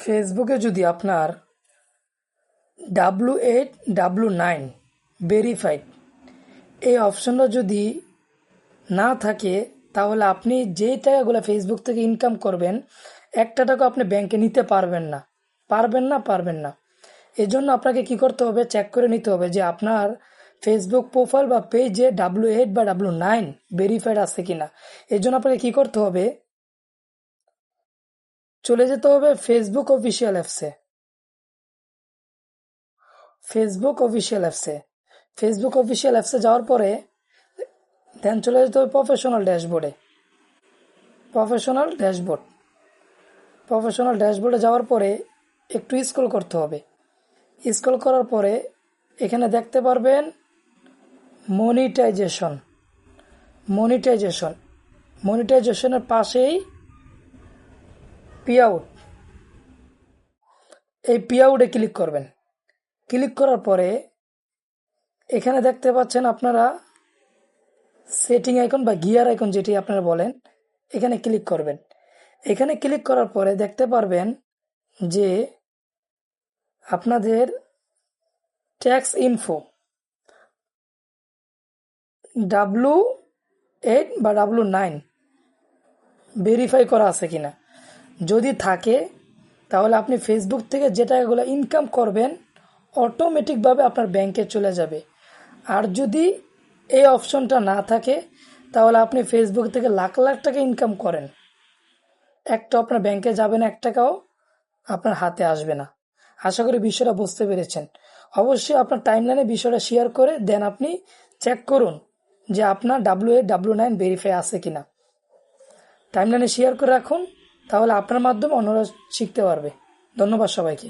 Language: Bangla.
ফেসবুকে যদি আপনার W8W9 ভেরিফাইড এই অপশনটা যদি না থাকে, তাহলে আপনি যেই টাকাগুলো ফেসবুক থেকে ইনকাম করবেন একটা টাকা আপনি ব্যাংকে নিতে পারবেন না। এই জন্য আপনাকে কি করতে হবে, চেক করে নিতে হবে যে আপনার ফেসবুক প্রোফাইল বা পেজে W8 বা W9 ভেরিফাইড আছে কিনা। এর জন্য আপনাকে কি করতে হবে, চলে যেতে হবে ফেসবুক অফিসিয়াল অ্যাপসে। ফেসবুক অফিসিয়াল অ্যাপসে যাওয়ার পরে দেন চলে যেতে হবে প্রফেশনাল ড্যাশবোর্ডে যাওয়ার পরে একটু স্ক্রল করতে হবে। স্ক্রল করার পরে এখানে দেখতে পারবেন মনিটাইজেশনের পাশেই পে আউট, এই পে আউটে ক্লিক করবেন। ক্লিক করার পরে এখানে দেখতে পাচ্ছেন আপনারা সেটিং আইকন বা গিয়ার আইকন যেটি আপনারা বলেন, এখানে ক্লিক করবেন। এখানে ক্লিক করার পরে দেখতে পারবেন যে আপনাদের ট্যাক্স ইনফো W8 বা W9 ভেরিফাই করা আছে কিনা। যদি থাকে তাহলে আপনি ফেসবুক থেকে যে টাকাগুলো ইনকাম করবেন অটোমেটিকভাবে আপনার ব্যাংকে চলে যাবে। আর যদি এই অপশনটা না থাকে তাহলে আপনি ফেসবুক থেকে লাখ লাখ টাকা ইনকাম করেন, একটা আপনার ব্যাংকে যাবে না, এক টাকাও আপনার হাতে আসবে না। আশা করি বিষয়টা বুঝতে পেরেছেন। অবশ্যই আপনার টাইমলাইনে বিষয়টা শেয়ার করে দেন আপনি চেক করুন যে আপনার W8W9 ভেরিফাই আছে কিনা। টাইমলাইনে শেয়ার করে রাখুন, তাহলে আপনার মাধ্যমে অন্যরা শিখতে পারবে। ধন্যবাদ সবাইকে।